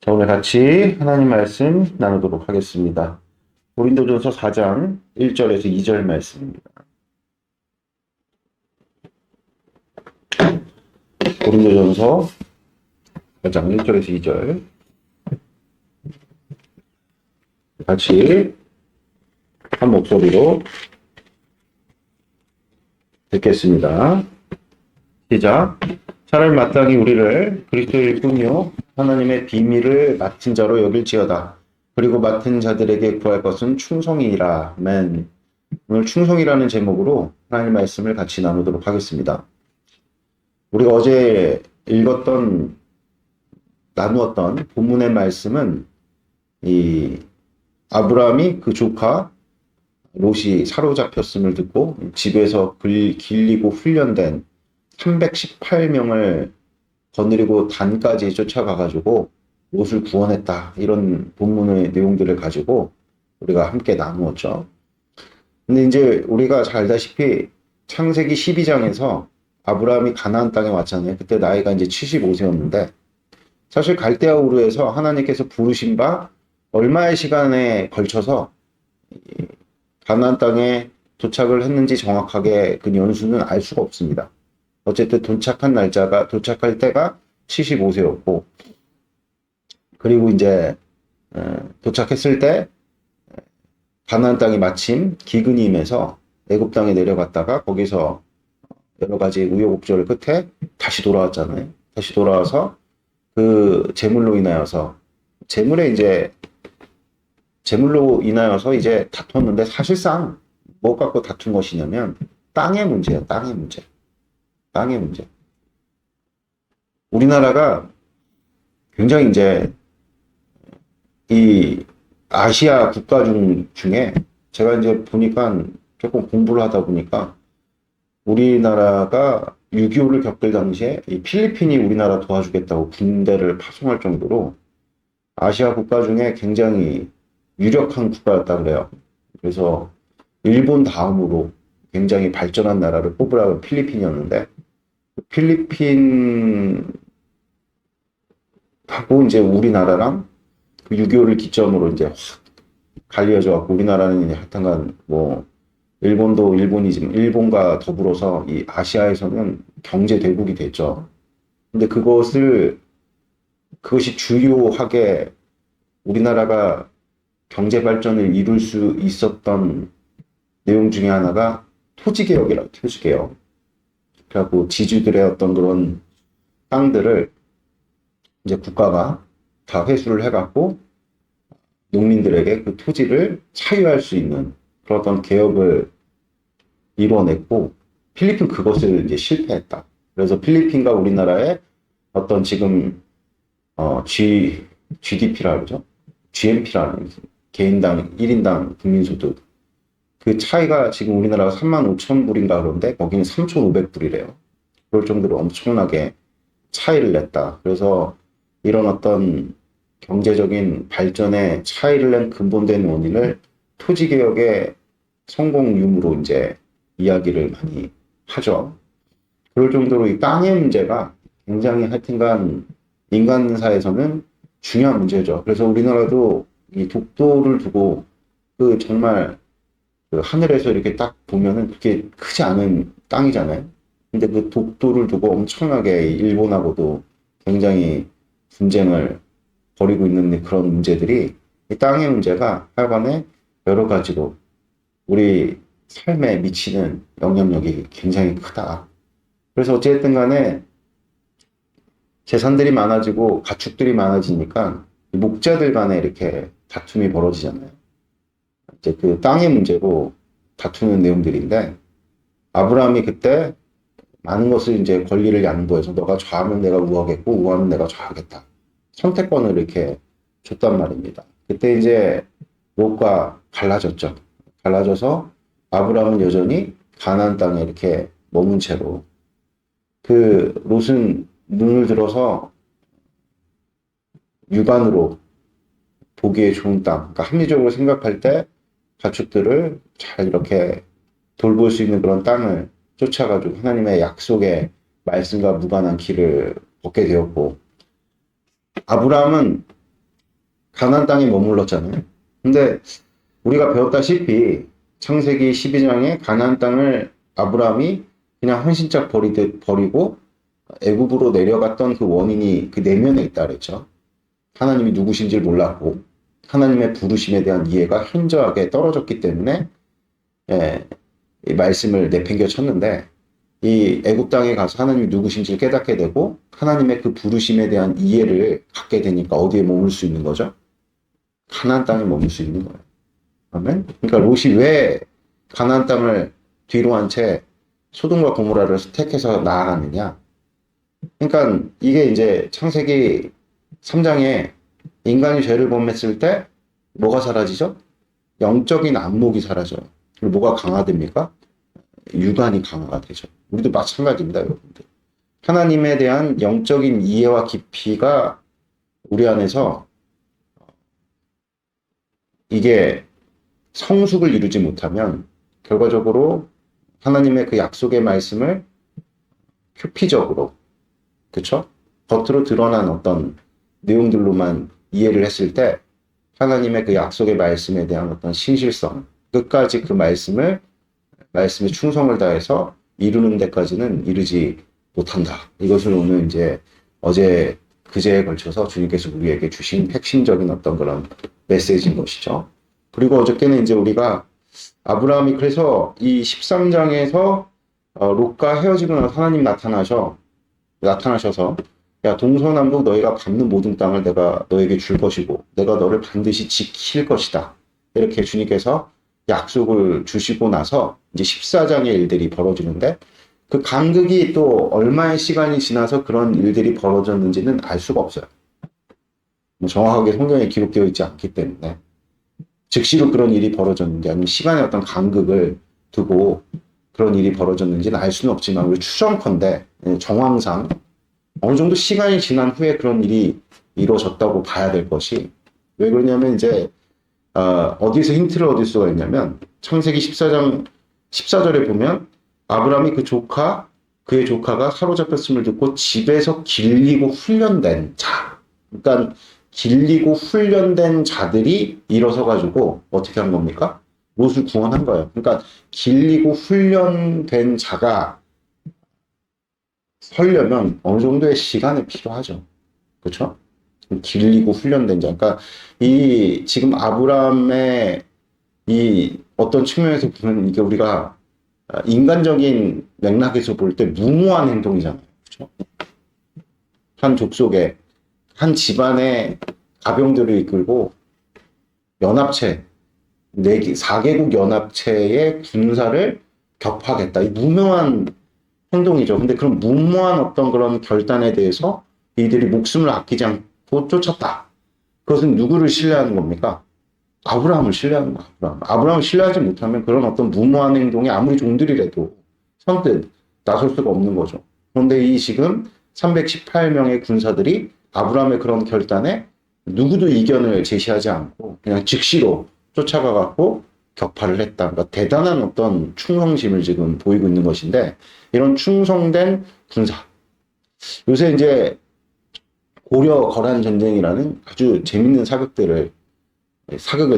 자, 오늘 같이 하나님 말씀 나누도록 하겠습니다. 고린도전서 4장 1절에서 2절 말씀입니다. 고린도전서 4장 1절에서 2절 같이 한 목소리로 듣겠습니다. 시작. 차라리 마땅히 우리를 그리스도의 뿐이요 하나님의 비밀을 맡은 자로 여길지어다. 그리고 맡은 자들에게 구할 것은 충성이라. 아멘. 오늘 충성이라는 제목으로 하나님 말씀을 같이 나누도록 하겠습니다. 우리가 어제 나누었던 본문의 말씀은 이 아브라함이 그 조카 롯이 사로잡혔음을 듣고 집에서 길리고 훈련된 318명을 거느리고 단까지 쫓아가가지고 롯을 구원했다. 이런 본문의 내용들을 가지고 우리가 함께 나누었죠. 근데 이제 우리가 잘 알다시피 창세기 12장에서 아브라함이 가나안 땅에 왔잖아요. 그때 나이가 이제 75세였는데 사실 갈대아 우르에서 하나님께서 부르신 바 얼마의 시간에 걸쳐서 가나안 땅에 도착을 했는지 정확하게 그 연수는 알 수가 없습니다. 어쨌든 도착할 때가 75세였고, 그리고 이제 도착했을 때 가나안 땅이 마침 기근이 임해서 애굽 땅에 내려갔다가 거기서 여러 가지 우여곡절 끝에 다시 돌아왔잖아요. 다시 돌아와서 그 재물로 인하여서 이제 다퉜는데 사실상 뭐 갖고 다툰 것이냐면 땅의 문제예요. 땅의 문제. 우리나라가 굉장히 이제 이 아시아 국가 중에 제가 이제 보니까 조금 공부를 하다 보니까 우리나라가 6.25를 겪을 당시에 이 필리핀이 우리나라 도와주겠다고 군대를 파송할 정도로 아시아 국가 중에 굉장히 유력한 국가였다 그래요. 그래서 일본 다음으로 굉장히 발전한 나라를 뽑으라고 필리핀이었는데 필리핀하고 이제 우리나라랑 그 6.25를 기점으로 이제 확 갈려져 갖고 우리나라는 이제 하여튼간 뭐 일본도 일본이지만 일본과 더불어서 이 아시아에서는 경제 대국이 됐죠. 근데 그것이 주요하게 우리나라가 경제 발전을 이룰 수 있었던 내용 중에 하나가 토지개혁이라고, 토지개혁. 그래갖고 지주들의 어떤 그런 땅들을 이제 국가가 다 회수를 해갖고 농민들에게 그 토지를 차유할 수 있는 그런 어떤 개혁을 이뤄냈고 필리핀 그것을 이제 실패했다. 그래서 필리핀과 우리나라의 어떤 지금 GDP라 그러죠. GNP라는 개인당 1인당 국민소득 그 차이가 지금 우리나라가 35,000불인가 그런데 거기는 3,500불이래요. 그럴 정도로 엄청나게 차이를 냈다. 그래서 이런 어떤 경제적인 발전에 차이를 낸 근본된 원인을 토지개혁의 성공 유무로 이제 이야기를 많이 하죠. 그럴 정도로 이 땅의 문제가 굉장히 하여튼간 인간사에서는 중요한 문제죠. 그래서 우리나라도 이 독도를 두고 그 정말 그 하늘에서 이렇게 딱 보면은 그렇게 크지 않은 땅이잖아요. 근데 그 독도를 두고 엄청나게 일본하고도 굉장히 분쟁을 벌이고 있는 그런 문제들이 이 땅의 문제가 하여간에 여러 가지로 우리 삶에 미치는 영향력이 굉장히 크다. 그래서 어쨌든 간에 재산들이 많아지고 가축들이 많아지니까 목자들 간에 이렇게 다툼이 벌어지잖아요. 이제 그 땅의 문제로 다투는 내용들인데 아브라함이 그때 많은 것을 이제 권리를 양보해서 너가 좌하면 내가 우하겠고 우하면 내가 좌하겠다. 선택권을 이렇게 줬단 말입니다. 그때 이제 롯과 갈라졌죠. 갈라져서 아브라함은 여전히 가나안 땅에 이렇게 머문 채로 그 롯은 눈을 들어서 육안으로 보기에 좋은 땅, 그러니까 합리적으로 생각할 때 가축들을 잘 이렇게 돌볼 수 있는 그런 땅을 쫓아가지고 하나님의 약속의 말씀과 무관한 길을 걷게 되었고 아브라함은 가나안 땅에 머물렀잖아요. 근데 우리가 배웠다시피 창세기 12장에 가나안 땅을 아브라함이 그냥 헌신짝 버리듯 버리고 애굽으로 내려갔던 그 원인이 그 내면에 있다 그랬죠. 하나님이 누구신지를 몰랐고 하나님의 부르심에 대한 이해가 현저하게 떨어졌기 때문에 이 말씀을 내팽겨 쳤는데 이 애굽 땅에 가서 하나님이 누구신지를 깨닫게 되고 하나님의 그 부르심에 대한 이해를 갖게 되니까 어디에 머물 수 있는 거죠? 가나안 땅에 머물 수 있는 거예요. 아멘. 그러니까 롯이 왜 가나안 땅을 뒤로 한 채 소돔과 고모라를 택해서 나아가느냐? 그러니까 이게 이제 창세기 3장에 인간이 죄를 범했을 때 뭐가 사라지죠? 영적인 안목이 사라져요. 그리고 뭐가 강화됩니까? 육안이 강화가 되죠. 우리도 마찬가지입니다, 여러분들. 하나님에 대한 영적인 이해와 깊이가 우리 안에서 이게 성숙을 이루지 못하면 결과적으로 하나님의 그 약속의 말씀을 표피적으로, 그쵸? 겉으로 드러난 어떤 내용들로만 이해를 했을 때 하나님의 그 약속의 말씀에 대한 어떤 신실성, 끝까지 그 말씀에 충성을 다해서 이루는 데까지는 이르지 못한다. 이것을 오늘 이제 어제 그제에 걸쳐서 주님께서 우리에게 주신 핵심적인 어떤 그런 메시지인 것이죠. 그리고 어저께는 이제 우리가 아브라함이 그래서 이 13장에서 롯과 헤어지고 나서 하나님 나타나셔서 야, 동서남북 너희가 밟는 모든 땅을 내가 너에게 줄 것이고 내가 너를 반드시 지킬 것이다. 이렇게 주님께서 약속을 주시고 나서 이제 14장의 일들이 벌어지는데 그 간극이 또 얼마의 시간이 지나서 그런 일들이 벌어졌는지는 알 수가 없어요. 정확하게 성경에 기록되어 있지 않기 때문에 즉시로 그런 일이 벌어졌는지 아니면 시간의 어떤 간극을 두고 그런 일이 벌어졌는지는 알 수는 없지만 우리 추정컨대 정황상 어느 정도 시간이 지난 후에 그런 일이 이루어졌다고 봐야 될 것이 왜 그러냐면 이제 어디서 힌트를 얻을 수가 있냐면 창세기 14장 14절에 보면 아브라함이 그의 조카가 사로잡혔음을 듣고 집에서 길리고 훈련된 자, 그러니까 길리고 훈련된 자들이 일어서 가지고 어떻게 한 겁니까? 롯을 구원한 거예요. 그러니까 길리고 훈련된 자가 서려면 어느 정도의 시간이 필요하죠. 그렇죠? 길리고 훈련된 자. 그러니까 이 지금 아브라함의 이 어떤 측면에서 보면 이게 우리가 인간적인 맥락에서 볼 때 무모한 행동이잖아요. 그렇죠? 한 족속에 한 집안의 가병들을 이끌고 연합체 4개국 연합체의 군사를 격파하겠다. 이 무모한 행동이죠. 근데 그런 무모한 어떤 그런 결단에 대해서 이들이 목숨을 아끼지 않고 쫓았다. 그것은 누구를 신뢰하는 겁니까? 아브라함을 신뢰하는 거야. 아브라함을 신뢰하지 못하면 그런 어떤 무모한 행동에 아무리 종들이라도 선뜻 나설 수가 없는 거죠. 그런데 이 지금 318명의 군사들이 아브라함의 그런 결단에 누구도 이견을 제시하지 않고 그냥 즉시로 쫓아가갖고 격파를 했다. 그러니까 대단한 어떤 충성심을 지금 보이고 있는 것인데 이런 충성된 군사. 요새 이제 고려 거란 전쟁이라는 아주 재밌는 사극을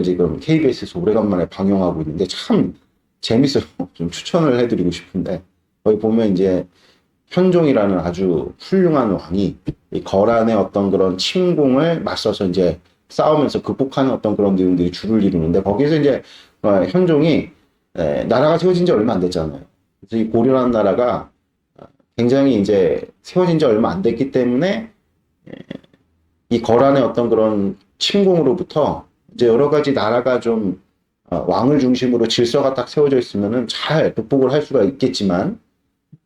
지금 KBS에서 오래간만에 방영하고 있는데 참 재밌어요. 좀 추천을 해드리고 싶은데 거기 보면 이제 현종이라는 아주 훌륭한 왕이 이 거란의 어떤 그런 침공을 맞서서 이제 싸우면서 극복하는 어떤 그런 내용들이 주를 이루는데 거기서 이제 현종이 나라가 세워진 지 얼마 안 됐잖아요. 그래서 이 고려라는 나라가 굉장히 이제 세워진 지 얼마 안 됐기 때문에 이 거란의 어떤 그런 침공으로부터 이제 여러 가지 나라가 좀 왕을 중심으로 질서가 딱 세워져 있으면은 잘 극복을 할 수가 있겠지만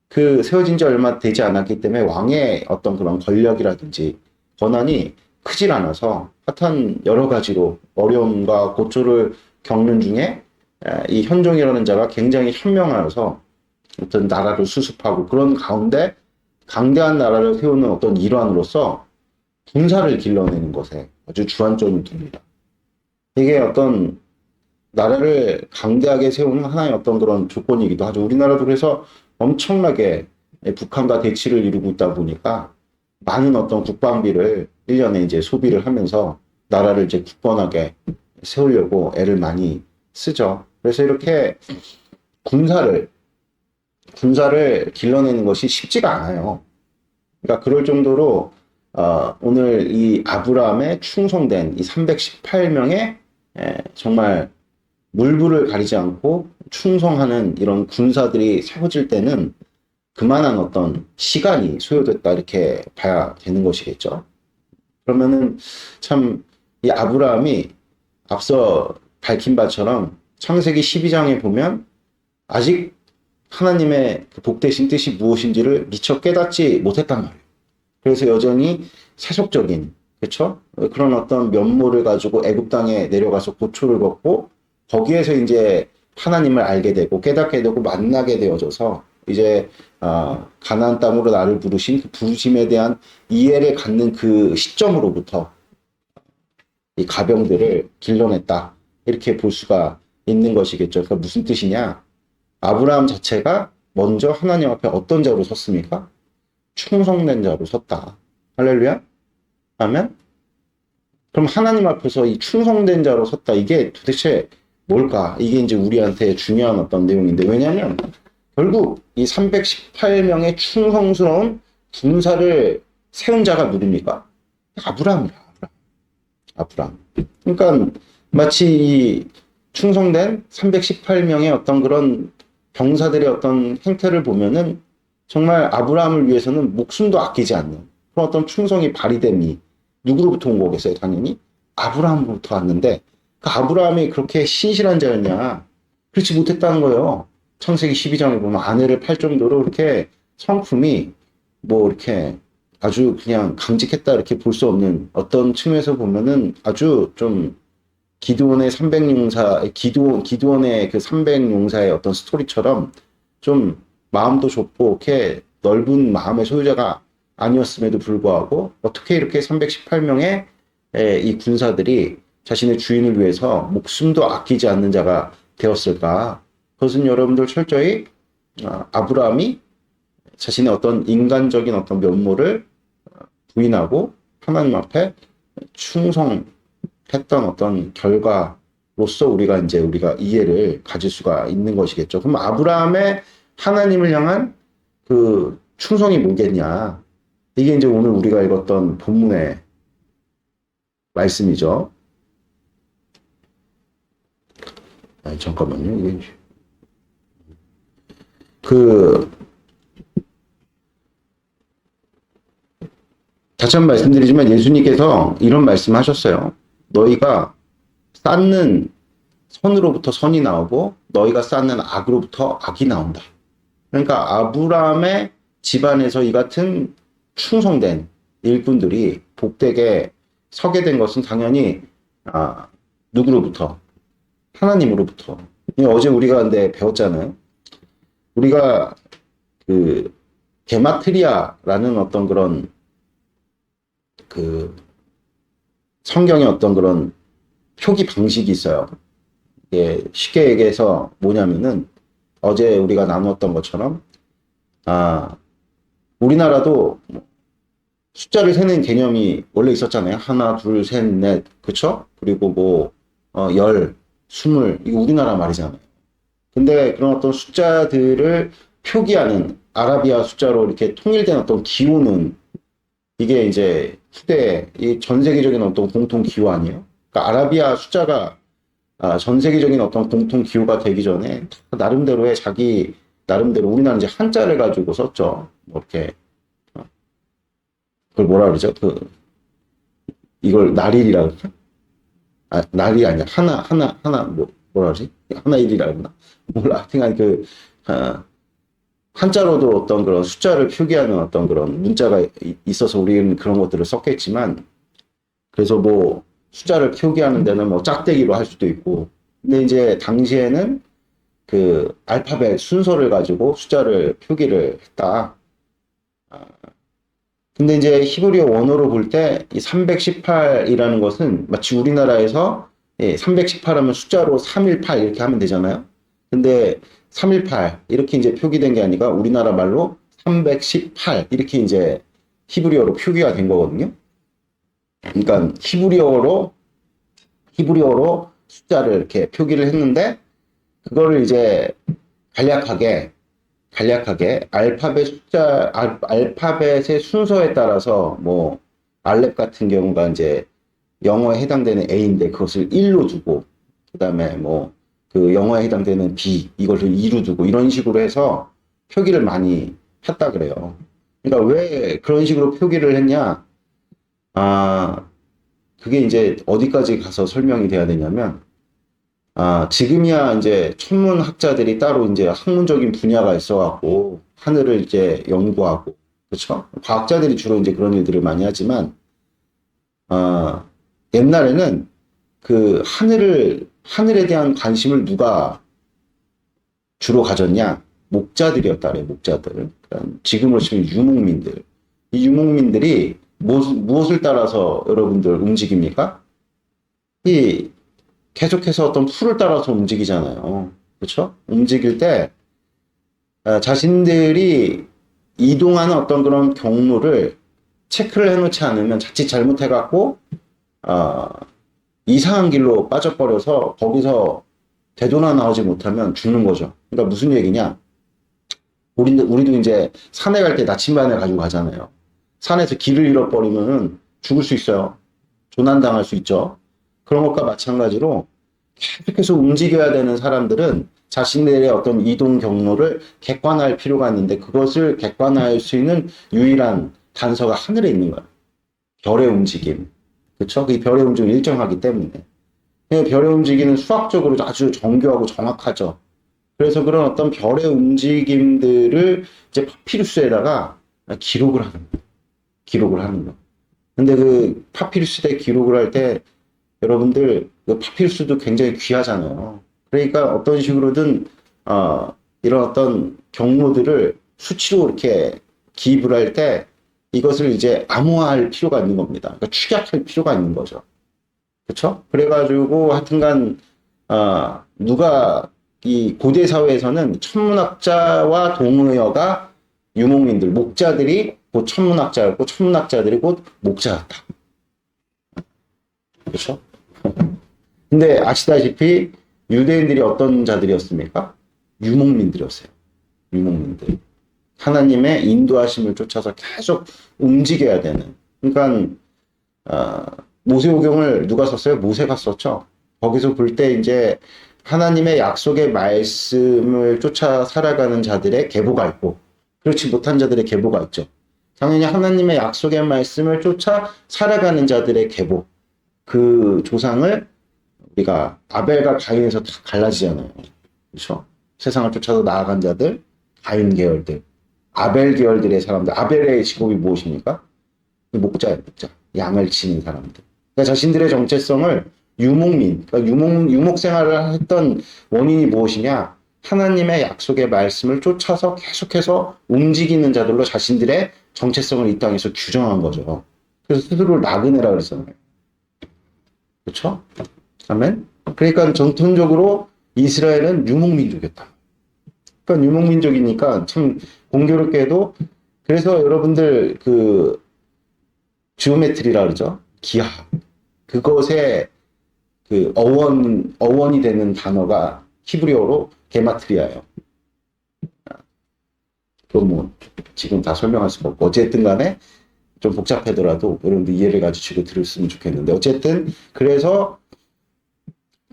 그 세워진 지 얼마 되지 않았기 때문에 왕의 어떤 그런 권력이라든지 권한이 크질 않아서 하여튼 여러 가지로 어려움과 고초를 겪는 중에 이 현종이라는 자가 굉장히 현명하여서 어떤 나라를 수습하고 그런 가운데 강대한 나라를 세우는 어떤 일환으로서 군사를 길러내는 것에 아주 주안점이 둡니다. 이게 어떤 나라를 강대하게 세우는 하나의 어떤 그런 조건이기도 하죠. 우리나라도 그래서 엄청나게 북한과 대치를 이루고 있다 보니까 많은 어떤 국방비를 1년에 이제 소비를 하면서 나라를 이제 굳건하게 세우려고 애를 많이 쓰죠. 그래서 이렇게 군사를 길러내는 것이 쉽지가 않아요. 그러니까 그럴 정도로 오늘 이 아브라함에 충성된 이 318명의 정말 물불을 가리지 않고 충성하는 이런 군사들이 세워질 때는 그만한 어떤 시간이 소요됐다 이렇게 봐야 되는 것이겠죠. 그러면은 참 이 아브라함이 앞서 밝힌 바처럼 창세기 12장에 보면 아직 하나님의 그 복되신 뜻이 무엇인지를 미처 깨닫지 못했단 말이에요. 그래서 여전히 세속적인, 그렇죠? 그런 어떤 면모를 가지고 애굽 땅에 내려가서 고초를 겪고 거기에서 이제 하나님을 알게 되고 깨닫게 되고 만나게 되어져서 이제 가나안 땅으로 나를 부르신 그 부르심에 대한 이해를 갖는 그 시점으로부터 이 가병들을 길러냈다 이렇게 볼 수가 있는 것이겠죠. 그러니까 무슨 뜻이냐? 아브라함 자체가 먼저 하나님 앞에 어떤 자로 섰습니까? 충성된 자로 섰다. 할렐루야? 아멘? 그럼 하나님 앞에서 이 충성된 자로 섰다. 이게 도대체 뭘까? 이게 이제 우리한테 중요한 어떤 내용인데, 왜냐하면 결국 이 318명의 충성스러운 군사를 세운 자가 누굽니까? 아브라함이야. 아브라함. 그러니까 마치 이 충성된 318명의 어떤 그런 병사들의 어떤 행태를 보면은 정말 아브라함을 위해서는 목숨도 아끼지 않는 그런 어떤 충성이 발휘됨이 누구로부터 온 거겠어요? 당연히 아브라함으로부터 왔는데 그 아브라함이 그렇게 신실한 자였냐? 그렇지 못했다는 거예요. 창세기 12장에 보면 아내를 팔 정도로 이렇게 성품이 뭐 이렇게 아주 그냥 강직했다 이렇게 볼 수 없는 어떤 측면에서 보면은 아주 좀 기드온의 300용사, 기드온의 그 300용사의 어떤 스토리처럼 좀 마음도 좁고 이렇게 넓은 마음의 소유자가 아니었음에도 불구하고 어떻게 이렇게 318명의 이 군사들이 자신의 주인을 위해서 목숨도 아끼지 않는 자가 되었을까? 그것은 여러분들 철저히 아브라함이 자신의 어떤 인간적인 어떤 면모를 부인하고 하나님 앞에 충성했던 어떤 결과로서 우리가 이해를 가질 수가 있는 것이겠죠. 그럼 아브라함의 하나님을 향한 그 충성이 뭐겠냐? 이게 이제 오늘 우리가 읽었던 본문의 말씀이죠. 잠깐만요. 이게 다시 한번 말씀드리지만 예수님께서 이런 말씀하셨어요. 너희가 쌓는 선으로부터 선이 나오고 너희가 쌓는 악으로부터 악이 나온다. 그러니까 아브라함의 집안에서 이 같은 충성된 일꾼들이 복되게 서게 된 것은 당연히 누구로부터? 하나님으로부터. 어제 우리가 근데 배웠잖아요. 우리가 그 게마트리아라는 어떤 그런 그 성경의 어떤 그런 표기 방식이 있어요. 예, 쉽게 얘기해서 뭐냐면은 어제 우리가 나누었던 것처럼 우리나라도 숫자를 세는 개념이 원래 있었잖아요. 하나, 둘, 셋, 넷, 그쵸? 그리고 열, 스물, 이거 우리나라 말이잖아요. 근데 그런 어떤 숫자들을 표기하는 아라비아 숫자로 이렇게 통일된 어떤 기호는 이게 이제 후대에 전 세계적인 어떤 공통 기호 아니에요? 그러니까 아라비아 숫자가 전 세계적인 어떤 공통 기호가 되기 전에 나름대로의 자기 나름대로 우리나라는 이제 한자를 가지고 썼죠. 뭐 이렇게 그걸 뭐라 그러죠? 이걸 날일이라 그러나? 날이 아니라 하나 뭐라 그러지? 하나일이라 그러나? 몰라. 하여튼 한자로도 어떤 그런 숫자를 표기하는 어떤 그런 문자가 있어서 우리는 그런 것들을 썼겠지만, 그래서 뭐 숫자를 표기하는 데는 뭐 짝대기로 할 수도 있고, 근데 이제 당시에는 그 알파벳 순서를 가지고 숫자를 표기를 했다. 근데 이제 히브리어 원어로 볼 때 이 318이라는 것은 마치 우리나라에서 318 하면 숫자로 318 이렇게 하면 되잖아요. 근데 318 이렇게 이제 표기된 게 아니라 우리나라 말로 318 이렇게 이제 히브리어로 표기가 된 거거든요. 그러니까 히브리어로 히브리어로 숫자를 이렇게 표기를 했는데, 그거를 이제 간략하게 알파벳의 순서에 따라서 뭐 알렙 같은 경우가 이제 영어에 해당되는 A인데 그것을 1로 두고, 그다음에 뭐 그 영어에 해당되는 B 이것을 2로 두고, 이런 식으로 해서 표기를 많이 했다 그래요. 그러니까 왜 그런 식으로 표기를 했냐? 아, 그게 이제 어디까지 가서 설명이 돼야 되냐면, 지금이야 이제 천문학자들이 따로 이제 학문적인 분야가 있어갖고 하늘을 이제 연구하고, 그렇죠? 과학자들이 주로 이제 그런 일들을 많이 하지만, 아, 옛날에는 그 하늘에 대한 관심을 누가 주로 가졌냐? 목자들이었다 그래요, 목자들. 그러니까 지금으로 치면 유목민들. 이 유목민들이 무엇을 따라서 여러분들 움직입니까? 이 계속해서 어떤 풀을 따라서 움직이잖아요. 그렇죠? 움직일 때 자신들이 이동하는 어떤 그런 경로를 체크를 해놓지 않으면 자칫 잘못해갖고 이상한 길로 빠져버려서 거기서 되돌아 나오지 못하면 죽는 거죠. 그러니까 무슨 얘기냐? 우리도 이제 산에 갈 때 나침반을 가지고 가잖아요. 산에서 길을 잃어버리면은 죽을 수 있어요. 조난당할 수 있죠. 그런 것과 마찬가지로 계속해서 움직여야 되는 사람들은 자신들의 어떤 이동 경로를 객관화할 필요가 있는데, 그것을 객관화할 수 있는 유일한 단서가 하늘에 있는 거예요. 별의 움직임. 그쵸? 그 별의 움직임이 일정하기 때문에. 별의 움직임은 수학적으로 아주 정교하고 정확하죠. 그래서 그런 어떤 별의 움직임들을 이제 파피루스에다가 기록을 하는 거. 근데 그 파피루스에 기록을 할 때 여러분들 그 파피루스도 굉장히 귀하잖아요. 그러니까 어떤 식으로든 이런 어떤 경로들을 수치로 이렇게 기입을 할 때 이것을 이제 암호화할 필요가 있는 겁니다. 그러니까 축약할 필요가 있는 거죠. 그렇죠? 그래가지고 하여튼간 누가 이 고대 사회에서는 천문학자와 동의어가 유목민들, 목자들이 곧 천문학자였고 천문학자들이 곧 목자였다. 그렇죠? 근데 아시다시피 유대인들이 어떤 자들이었습니까? 유목민들이었어요. 유목민들. 하나님의 인도하심을 쫓아서 계속 움직여야 되는. 그러니까 모세오경을 누가 썼어요? 모세가 썼죠. 거기서 볼 때 이제 하나님의 약속의 말씀을 쫓아 살아가는 자들의 계보가 있고, 그렇지 못한 자들의 계보가 있죠. 당연히 하나님의 약속의 말씀을 쫓아 살아가는 자들의 계보, 그 조상을 우리가 아벨과 가인에서 다 갈라지잖아요. 그렇죠? 세상을 쫓아서 나아간 자들, 가인 계열들, 아벨 계열들의 사람들. 아벨의 직업이 무엇입니까? 목자예요, 목자. 양을 치는 사람들. 그러니까 자신들의 정체성을 유목민, 그러니까 유목 생활을 했던 원인이 무엇이냐? 하나님의 약속의 말씀을 쫓아서 계속해서 움직이는 자들로 자신들의 정체성을 이 땅에서 규정한 거죠. 그래서 스스로를 나그네라 그랬잖아요. 그렇죠? 아멘. 그러니까 전통적으로 이스라엘은 유목민족이었다. 그러니까 유목민족이니까 참 공교롭게도, 그래서 여러분들 그 지오메트리라 그러죠. 기하. 그것에 그 어원이 되는 단어가 히브리어로 게마트리아예요. 그건 뭐 지금 다 설명할 수가 없고, 어쨌든 간에 좀 복잡하더라도 여러분들 이해를 가지고 들었으면 좋겠는데, 어쨌든 그래서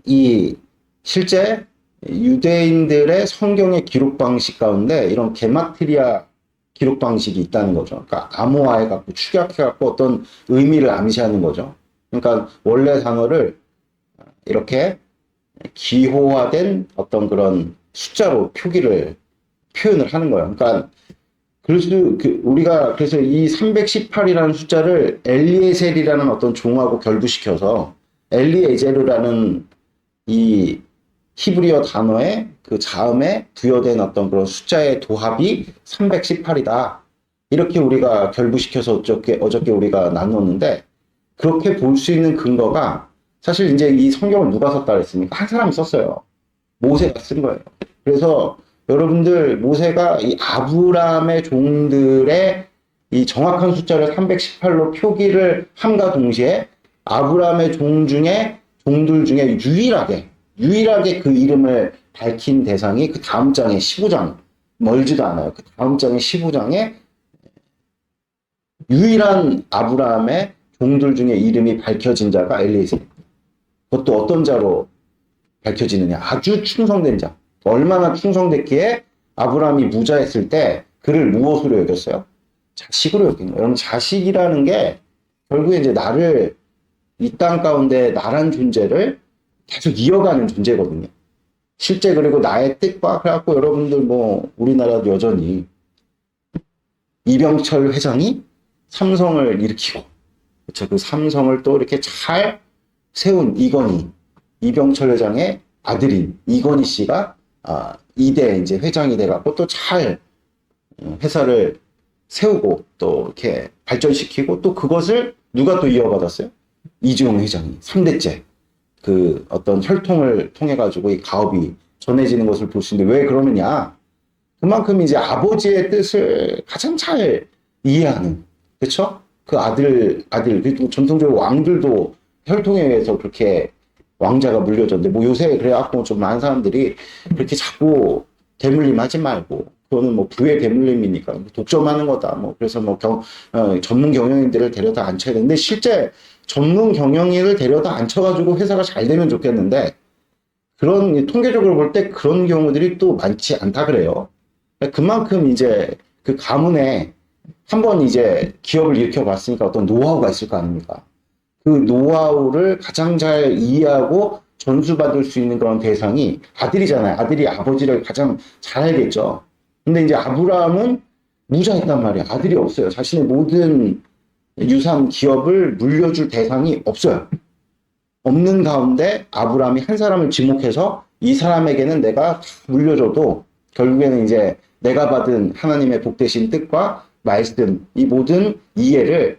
이 실제 유대인들의 성경의 기록 방식 가운데 이런 게마트리아 기록 방식이 있다는 거죠. 그러니까 암호화해갖고 축약해갖고 어떤 의미를 암시하는 거죠. 그러니까 원래 단어를 이렇게 기호화된 어떤 그런 숫자로 표현을 하는 거예요. 그러니까 우리가 그래서 이 318이라는 숫자를 엘리에셀이라는 어떤 종하고 결부시켜서 엘리에제르라는 이 히브리어 단어의 그 자음에 부여된 어떤 그런 숫자의 도합이 318이다. 이렇게 우리가 결부시켜서 어저께 우리가 나누었는데, 그렇게 볼 수 있는 근거가 사실 이제 이 성경을 누가 썼다 그랬습니까? 한 사람이 썼어요. 모세가 쓴 거예요. 그래서 여러분들 모세가 이 아브라함의 종들의 이 정확한 숫자를 318로 표기를 함과 동시에 아브라함의 종 중에 종들 중에 유일하게 그 이름을 밝힌 대상이 그 다음 장의 15장, 멀지도 않아요. 그 다음 장의 15장에 유일한 아브라함의 종들 중에 이름이 밝혀진 자가 엘리에셀. 그것도 어떤 자로 밝혀지느냐. 아주 충성된 자. 얼마나 충성됐기에 아브라함이 무자했을 때 그를 무엇으로 여겼어요? 자식으로 여긴 거예요. 여러분, 자식이라는 게 결국에 이제 나를 이 땅 가운데 나란 존재를 계속 이어가는 존재거든요. 실제 그리고 나의 뜻과 그래갖고 여러분들 뭐 우리나라도 여전히 이병철 회장이 삼성을 일으키고 그렇죠. 그 삼성을 또 이렇게 잘 세운 이병철 회장의 아들인 이건희 씨가 이대 이제 회장이 돼갖고 또 잘 회사를 세우고 또 이렇게 발전시키고 또 그것을 누가 또 이어받았어요? 이재용 회장이 3대째 그 어떤 혈통을 통해 가지고 이 가업이 전해지는 것을 볼 수 있는데 왜 그러느냐? 그만큼 이제 아버지의 뜻을 가장 잘 이해하는 그렇죠? 그 아들 그리고 전통적으로 왕들도 혈통에 의해서 그렇게 왕자가 물려졌는데 뭐 요새 그래갖고 좀 많은 사람들이 그렇게 자꾸 대물림 하지 말고 그거는 뭐 부의 대물림이니까 독점하는 거다 뭐 그래서 뭐 전문 경영인들을 데려다 앉혀야 되는데 실제 전문 경영인을 데려다 앉혀가지고 회사가 잘 되면 좋겠는데 그런 통계적으로 볼 때 그런 경우들이 또 많지 않다 그래요. 그만큼 이제 그 가문에 한번 이제 기업을 일으켜 봤으니까 어떤 노하우가 있을 거 아닙니까? 그 노하우를 가장 잘 이해하고 전수받을 수 있는 그런 대상이 아들이잖아요. 아들이 아버지를 가장 잘 알겠죠. 근데 이제 아브라함은 무자했단 말이야. 아들이 없어요. 자신의 모든 유산 기업을 물려줄 대상이 없어요. 없는 가운데 아브라함이 한 사람을 지목해서 이 사람에게는 내가 물려줘도 결국에는 이제 내가 받은 하나님의 복되신 뜻과 말씀, 이 모든 이해를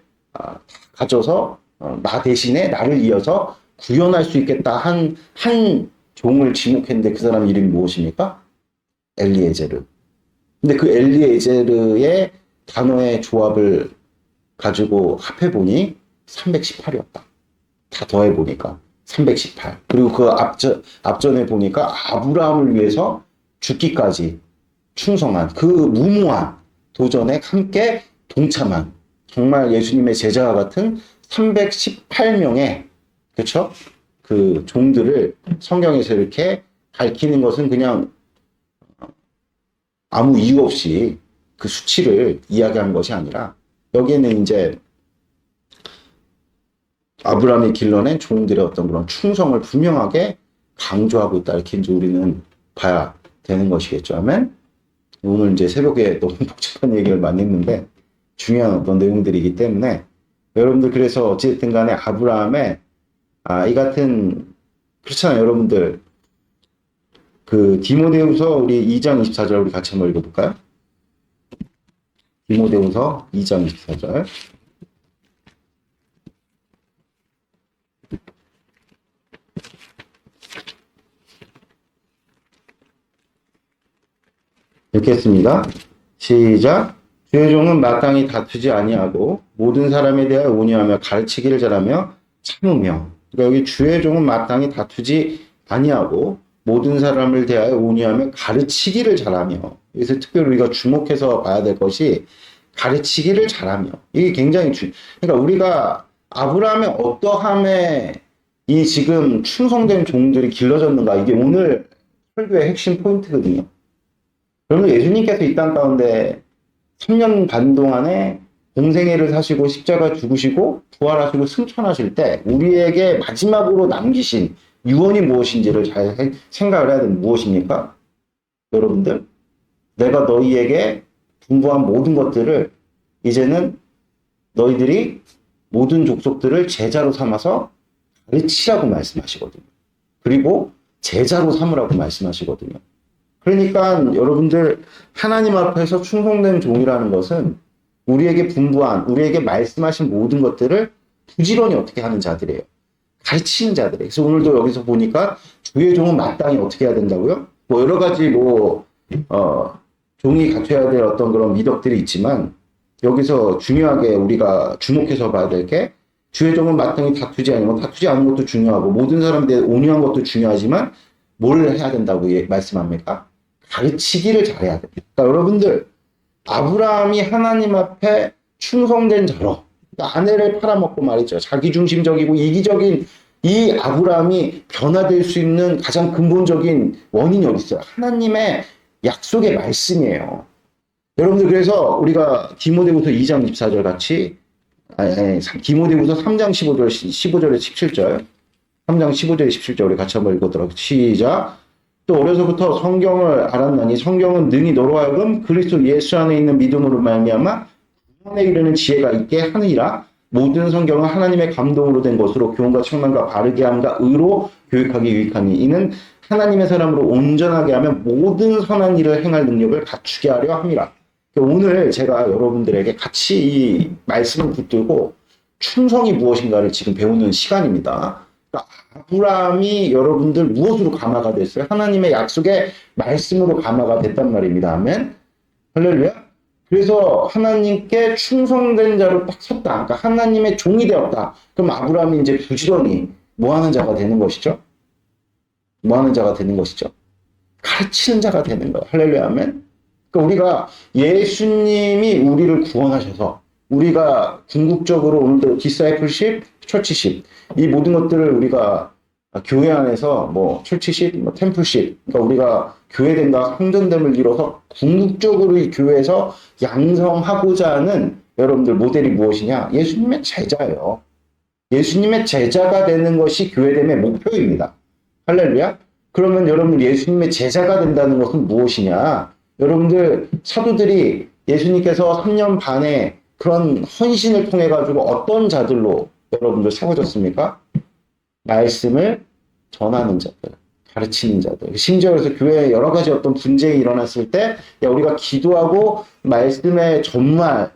가져서 나 대신에 나를 이어서 구현할 수 있겠다 한 종을 지목했는데 그 사람 이름이 무엇입니까? 엘리에제르. 근데 그 엘리에제르의 단어의 조합을 가지고 합해보니 318이었다. 다 더해보니까 318. 그리고 그 앞전에 보니까 아브라함을 위해서 죽기까지 충성한 그 무모한 도전에 함께 동참한 정말 예수님의 제자와 같은 318명의 그렇죠? 그 종들을 성경에서 이렇게 밝히는 것은 그냥 아무 이유 없이 그 수치를 이야기한 것이 아니라 여기에는 이제 아브라함이 길러낸 종들의 어떤 그런 충성을 분명하게 강조하고 있다. 이렇게 이제 우리는 봐야 되는 것이겠죠. 아멘? 오늘 이제 새벽에 너무 복잡한 얘기를 많이 했는데 중요한 어떤 내용들이기 때문에 여러분들 그래서 어쨌든 간에 아브라함의 이 같은 그렇잖아요. 여러분들 그 디모데후서 우리 2장 24절 우리 같이 한번 읽어볼까요? 디모데후서 2장 24절 읽겠습니다. 시작. 주의 종은 마땅히 다투지 아니하고 모든 사람에 대하여 온유하며 가르치기를 잘하며 참으며. 그러니까 여기 주의 종은 마땅히 다투지 아니하고 모든 사람을 대하여 온유하며 가르치기를 잘하며. 여기서 특별히 우리가 주목해서 봐야 될 것이 가르치기를 잘하며. 이게 굉장히 그러니까 우리가 아브라함의 어떠함에 이 지금 충성된 종들이 길러졌는가 이게 오늘 설교의 핵심 포인트거든요. 그러면 예수님께서 이 땅 가운데 3년 반 동안에 공생애를 사시고 십자가 죽으시고 부활하시고 승천하실 때 우리에게 마지막으로 남기신 유언이 무엇인지를 잘 생각을 해야 되는 무엇입니까? 여러분들, 내가 너희에게 분부한 모든 것들을 이제는 너희들이 모든 족속들을 제자로 삼아서 가르치라고 말씀하시거든요. 그리고 제자로 삼으라고 말씀하시거든요. 그러니까 여러분들 하나님 앞에서 충성된 종이라는 것은 우리에게 분부한, 우리에게 말씀하신 모든 것들을 부지런히 어떻게 하는 자들이에요. 가르치는 자들이에요. 그래서 오늘도 여기서 보니까 주의 종은 마땅히 어떻게 해야 된다고요? 뭐 여러 가지 종이 갖춰야 될 어떤 그런 미덕들이 있지만 여기서 중요하게 우리가 주목해서 봐야 될 게 주의 종은 마땅히 다투지 아니고 다투지 않은 것도 중요하고 모든 사람들에 온유한 것도 중요하지만 뭘 해야 된다고 말씀합니까? 가르치기를 잘해야 됩니다. 그러니까 여러분들 아브라함이 하나님 앞에 충성된 자로 그러니까 아내를 팔아먹고 말이죠. 자기중심적이고 이기적인 이 아브라함이 변화될 수 있는 가장 근본적인 원인이 어디 있어요? 하나님의 약속의 말씀이에요. 여러분들 그래서 우리가 디모데후서 2장 24절 같이 디모데후서 3장 15절에 17절 3장 15절에 17절 우리 같이 한번 읽어보도록 시작. 또 어려서부터 성경을 알았나니 성경은 능히 너로 하여금 그리스도 예수 안에 있는 믿음으로 말미암아 구원에 이르는 지혜가 있게 하느니라. 모든 성경은 하나님의 감동으로 된 것으로 교훈과 책망과 바르게 함과 의로 교육하기 유익하니 이는 하나님의 사람으로 온전하게 하면 모든 선한 일을 행할 능력을 갖추게 하려 함이라. 오늘 제가 여러분들에게 같이 이 말씀을 붙들고 충성이 무엇인가를 지금 배우는 시간입니다. 그러니까 아브라함이 여러분들 무엇으로 감화가 됐어요? 하나님의 약속의 말씀으로 감화가 됐단 말입니다. 아멘. 할렐루야. 그래서 하나님께 충성된 자로 딱 섰다. 그러니까 하나님의 종이 되었다. 그럼 아브라함이 이제 부지런히 뭐 하는 자가 되는 것이죠? 뭐 하는 자가 되는 것이죠? 가르치는 자가 되는 거예요. 할렐루야. 아멘. 그러니까 우리가 예수님이 우리를 구원하셔서 우리가 궁극적으로 오늘도 디사이플십, 처치십 이 모든 것들을 우리가 교회 안에서 뭐 철치십, 뭐 템플십 그러니까 우리가 교회됨과 성전됨을 이뤄서 궁극적으로 이 교회에서 양성하고자 하는 여러분들 모델이 무엇이냐? 예수님의 제자예요. 예수님의 제자가 되는 것이 교회됨의 목표입니다. 할렐루야. 그러면 여러분들 예수님의 제자가 된다는 것은 무엇이냐? 여러분들 사도들이 예수님께서 3년 반의 그런 헌신을 통해 가지고 어떤 자들로 여러분들 세워졌습니까? 말씀을 전하는 자들, 가르치는 자들. 심지어 그래서 교회에 여러 가지 어떤 분쟁이 일어났을 때, 야, 우리가 기도하고 말씀의 전말,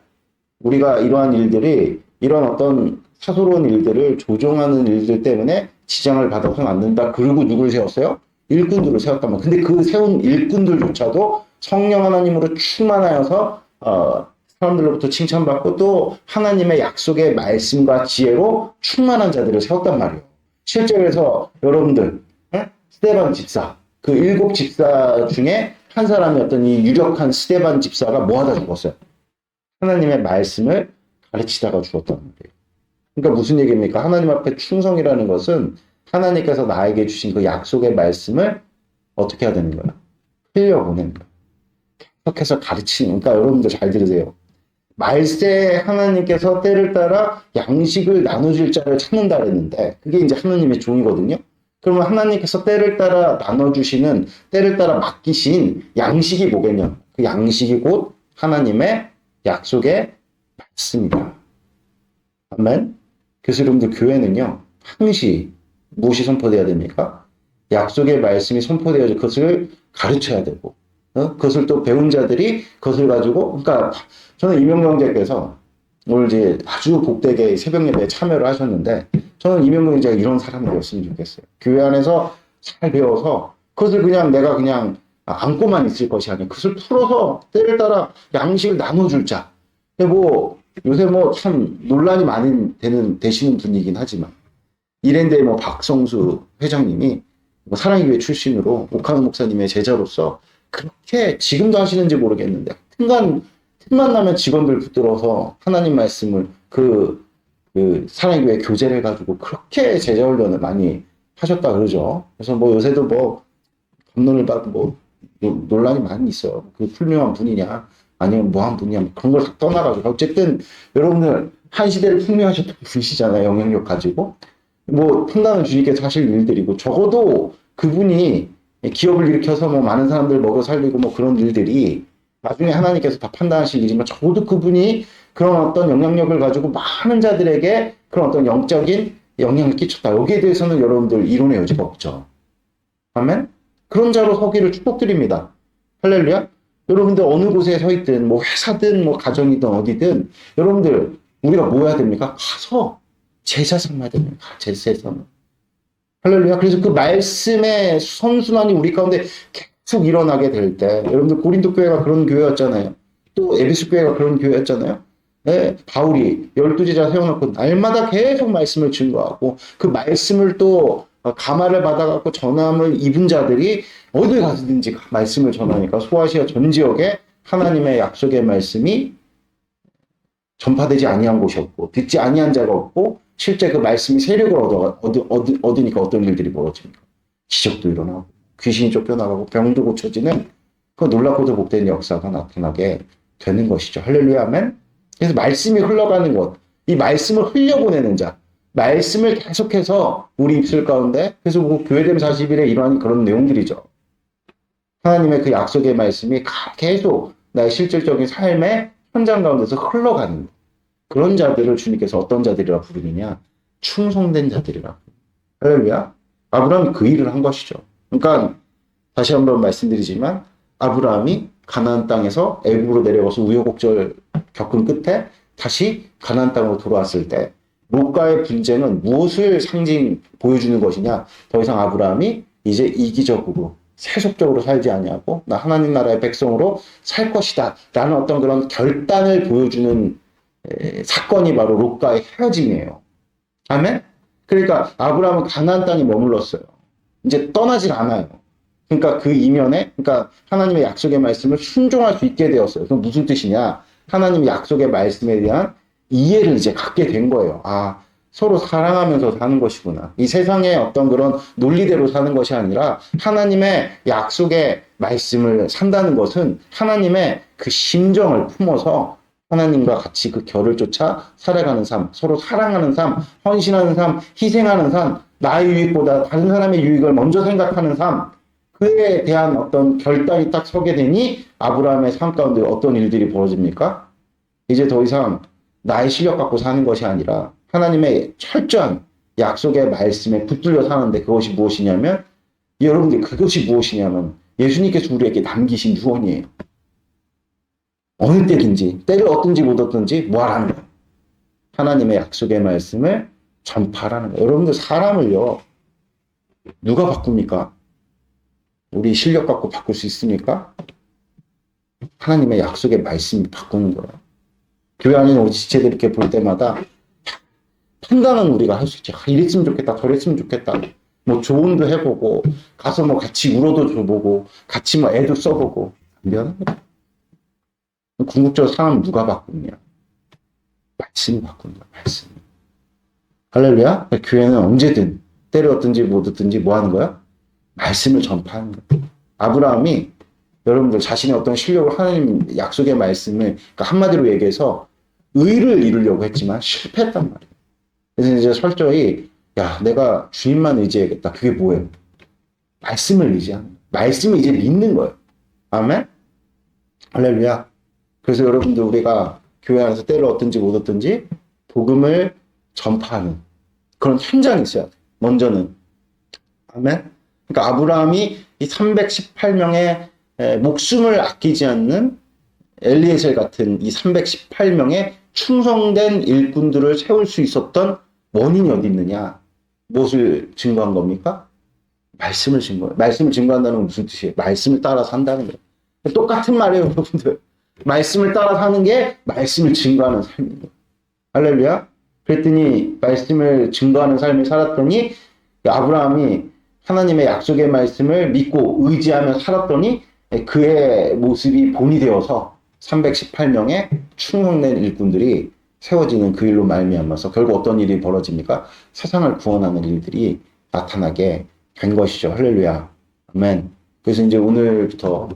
우리가 이러한 일들이, 이런 어떤 사소로운 일들을 조종하는 일들 때문에 지장을 받아서는 안 된다. 그리고 누굴 세웠어요? 일꾼들을 세웠단 말이에요. 근데 그 세운 일꾼들조차도 성령 하나님으로 충만하여서, 사람들로부터 칭찬받고 또 하나님의 약속의 말씀과 지혜로 충만한 자들을 세웠단 말이에요. 실제 그래서 여러분들 스데반 집사 그 7 집사 중에 한 사람이었던 이 유력한 스데반 집사가 뭐 하다 죽었어요? 하나님의 말씀을 가르치다가 죽었단 말이에요. 그러니까 무슨 얘기입니까? 하나님 앞에 충성이라는 것은 하나님께서 나에게 주신 그 약속의 말씀을 어떻게 해야 되는 거야? 흘려보내는 거야. 계속해서 가르치는 그러니까 여러분들 잘 들으세요. 말세에 하나님께서 때를 따라 양식을 나눠줄 자를 찾는다 그랬는데 그게 이제 하나님의 종이거든요. 그러면 하나님께서 때를 따라 나눠주시는 때를 따라 맡기신 양식이 뭐겠냐? 그 양식이 곧 하나님의 약속의 말씀이다. 아멘. 그래서 여러분들 교회는요 항시 무엇이 선포돼야 됩니까? 약속의 말씀이 선포되어져 그것을 가르쳐야 되고 그것을 또 배운 자들이 그것을 가지고 그러니까 저는 이명경 형제께서 오늘 이제 아주 복되게 새벽 예배에 참여를 하셨는데 저는 이명경 형제가 이런 사람이었으면 좋겠어요. 교회 안에서 잘 배워서 그것을 그냥 내가 그냥 안고만 있을 것이 아니라 그것을 풀어서 때를 따라 양식을 나눠줄 자. 뭐 요새 뭐 참 논란이 많이 되시는 분이긴 하지만 이랜드의 뭐 박성수 회장님이 뭐 사랑의 교회 출신으로 오카노 목사님의 제자로서 그렇게 지금도 하시는지 모르겠는데 틈만 나면 직원들 붙들어서 하나님 말씀을 그 사랑의 교회 교재를 가지고 그렇게 제자 훈련을 많이 하셨다 그러죠. 그래서 뭐 요새도 뭐 감론을 받고 뭐 논란이 많이 있어요. 그 훌륭한 분이냐 아니면 뭐한 분이냐 그런 걸 다 떠나가지고 어쨌든 여러분들 한 시대를 풍미하셨던 분이시잖아요. 영향력 가지고 뭐 판단은 주님께서 하실 일들이고 적어도 그분이 기업을 일으켜서 뭐 많은 사람들 먹여 살리고 뭐 그런 일들이 나중에 하나님께서 다 판단하실 일이지만 적어도 그분이 그런 어떤 영향력을 가지고 많은 자들에게 그런 어떤 영적인 영향을 끼쳤다. 여기에 대해서는 여러분들 이론의 여지가 없죠. 아멘? 그런 자로 서기를 축복드립니다. 할렐루야? 여러분들 어느 곳에 서 있든 뭐 회사든 뭐 가정이든 어디든 여러분들 우리가 뭐 해야 됩니까? 가서 제자 삼아야 됩니다. 제자 삼아. 할렐루야. 그래서 그 말씀의 선순환이 우리 가운데 계속 일어나게 될 때, 여러분들 고린도 교회가 그런 교회였잖아요. 또 에베소 교회가 그런 교회였잖아요. 바울이 12제자 세워놓고 날마다 계속 말씀을 증거하고 그 말씀을 또 감화를 받아갖고 전함을 입은 자들이 어딜 가든지 말씀을 전하니까 소아시아 전 지역에 하나님의 약속의 말씀이 전파되지 아니한 곳이 없고 듣지 아니한 자가 없고 실제 그 말씀이 세력을 얻으니까 어떤 일들이 벌어집니까? 기적도 일어나고 귀신이 쫓겨나가고 병도 고쳐지는 그 놀랍고도 복된 역사가 나타나게 되는 것이죠. 할렐루야 아멘. 그래서 말씀이 흘러가는 것, 이 말씀을 흘려보내는 자, 말씀을 계속해서 우리 입술 가운데, 그래서 뭐 교회됨 40일에 이러한 그런 내용들이죠. 하나님의 그 약속의 말씀이 계속 나의 실질적인 삶의 현장 가운데서 흘러가는 그런 자들을 주님께서 어떤 자들이라 부르느냐? 충성된 자들이라. 할렐루야. 아브라함이 그 일을 한 것이죠. 그러니까 다시 한번 말씀드리지만 아브라함이 가나안 땅에서 애굽으로 내려가서 우여곡절 겪은 끝에 다시 가나안 땅으로 돌아왔을 때 롯과의 분쟁은 무엇을 보여주는 것이냐? 더 이상 아브라함이 이제 이기적으로 세속적으로 살지 아니하고 나 하나님 나라의 백성으로 살 것이다 라는 어떤 그런 결단을 보여주는 사건이 바로 롯과의 헤어짐이에요. 아멘? 그러니까 아브라함은 가나안 땅에 머물렀어요. 이제 떠나질 않아요. 그러니까 그 이면에, 그러니까 하나님의 약속의 말씀을 순종할 수 있게 되었어요. 그럼 무슨 뜻이냐? 하나님의 약속의 말씀에 대한 이해를 이제 갖게 된 거예요. 아, 서로 사랑하면서 사는 것이구나. 이 세상의 어떤 그런 논리대로 사는 것이 아니라 하나님의 약속의 말씀을 산다는 것은 하나님의 그 심정을 품어서 하나님과 같이 그 결을 쫓아 살아가는 삶, 서로 사랑하는 삶, 헌신하는 삶, 희생하는 삶, 나의 유익보다 다른 사람의 유익을 먼저 생각하는 삶, 그에 대한 어떤 결단이 딱 서게 되니 아브라함의 삶 가운데 어떤 일들이 벌어집니까? 이제 더 이상 나의 실력 갖고 사는 것이 아니라 하나님의 철저한 약속의 말씀에 붙들려 사는데 그것이 무엇이냐면 여러분들 그것이 무엇이냐면 예수님께서 우리에게 남기신 유언이에요. 어느 때든지 때를 얻든지 못 얻든지 뭐 하라는 거예요? 하나님의 약속의 말씀을 전파하라는 거예요. 여러분들 사람을요 누가 바꿉니까? 우리 실력 갖고 바꿀 수 있습니까? 하나님의 약속의 말씀이 바꾸는 거예요. 교회 안에 우리 지체들 이렇게 볼 때마다 판단은 우리가 할 수 있지. 이랬으면 좋겠다, 저랬으면 좋겠다. 뭐 조언도 해보고 가서 뭐 같이 울어도 줘보고 같이 뭐 애도 써보고 미안합니다. 궁극적으로 사람 누가 바꾸냐? 말씀이 바꾼다. 말씀. 할렐루야. 교회는 언제든 때를 얻든지 못 얻든지 뭐 하는 거야? 말씀을 전파하는 거예요. 아브라함이 여러분들 자신의 어떤 실력을 하나님 약속의 말씀을 그러니까 한마디로 얘기해서 의를 이루려고 했지만 실패했단 말이에요. 그래서 이제 철저히 야 내가 주님만 의지해야겠다. 그게 뭐예요? 말씀을 의지하는 거예요. 말씀을 이제 믿는 거예요. 아멘? 할렐루야. 그래서 여러분들 우리가 교회 안에서 때를 얻든지 못 얻든지 복음을 전파하는 그런 현장이 있어야 돼. 먼저는. 아멘? 그러니까 아브라함이 이 318명의 목숨을 아끼지 않는 엘리에셀 같은 이 318명의 충성된 일꾼들을 세울 수 있었던 원인이 어디 있느냐? 무엇을 증거한 겁니까? 말씀을 증거해요. 말씀을 증거한다는 건 무슨 뜻이에요? 말씀을 따라 산다는 거예요. 똑같은 말이에요, 여러분들. 말씀을 따라 사는 게 말씀을 증거하는 삶입니다. 할렐루야. 그랬더니 말씀을 증거하는 삶을 살았더니 아브라함이 하나님의 약속의 말씀을 믿고 의지하며 살았더니 그의 모습이 본이 되어서 318명의 충성된 일꾼들이 세워지는 그 일로 말미암아서 결국 어떤 일이 벌어집니까? 세상을 구원하는 일들이 나타나게 된 것이죠. 할렐루야. 아멘. 그래서 이제 오늘부터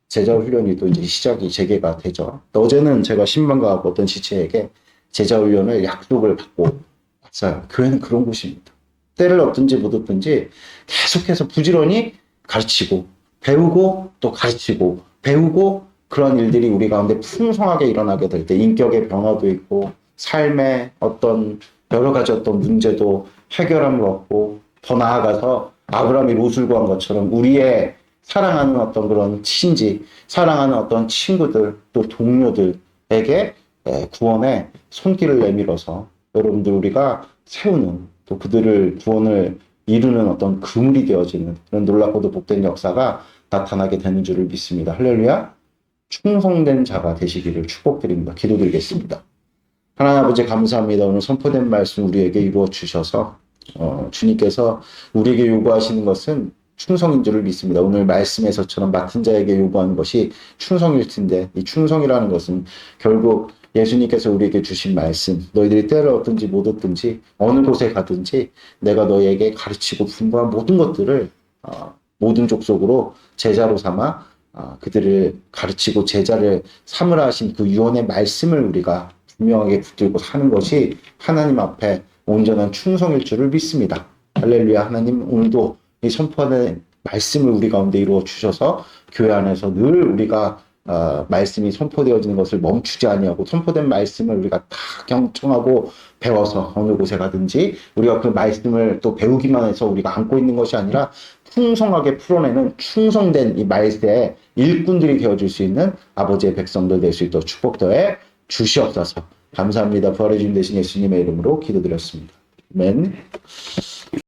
제자 훈련이 또 이제 시작이 재개가 되죠. 어제는 제가 신방과 어떤 지체에게 제자 훈련을 약속을 받고 왔어요. 교회는 그런 곳입니다. 때를 얻든지 못 얻든지 계속해서 부지런히 가르치고 배우고 또 가르치고 배우고 그런 일들이 우리 가운데 풍성하게 일어나게 될 때 인격의 변화도 있고 삶의 어떤 여러 가지 어떤 문제도 해결함을 얻고 더 나아가서 아브라함이 롯을 구한 것처럼 우리의 사랑하는 어떤 그런 친지, 사랑하는 어떤 친구들 또 동료들에게 구원의 손길을 내밀어서 여러분들 우리가 세우는 또 그들을 구원을 이루는 어떤 그물이 되어지는 그런 놀랍고도 복된 역사가 나타나게 되는 줄을 믿습니다. 할렐루야. 충성된 자가 되시기를 축복드립니다. 기도드리겠습니다. 하나님 아버지 감사합니다. 오늘 선포된 말씀 우리에게 이루어 주셔서 주님께서 우리에게 요구하시는 것은 충성인 줄을 믿습니다. 오늘 말씀에서처럼 맡은 자에게 요구하는 것이 충성일 텐데 이 충성이라는 것은 결국 예수님께서 우리에게 주신 말씀, 너희들이 때를 얻든지 못 얻든지 어느 곳에 가든지 내가 너희에게 가르치고 분부한 모든 것들을 모든 족속으로 제자로 삼아 그들을 가르치고 제자를 삼으라 하신 그 유언의 말씀을 우리가 분명하게 붙들고 사는 것이 하나님 앞에 온전한 충성일 줄을 믿습니다. 할렐루야. 하나님 오늘도 이 선포하는 말씀을 우리 가운데 이루어 주셔서 교회 안에서 늘 우리가 말씀이 선포되어지는 것을 멈추지 아니하고 선포된 말씀을 우리가 다 경청하고 배워서 어느 곳에 가든지 우리가 그 말씀을 또 배우기만 해서 우리가 안고 있는 것이 아니라 풍성하게 풀어내는 충성된 이 말세의 일꾼들이 되어줄 수 있는 아버지의 백성들 될 수 있도록 축복 더해 주시옵소서. 감사합니다. 부활의 주님 되신 예수님의 이름으로 기도드렸습니다. 아멘.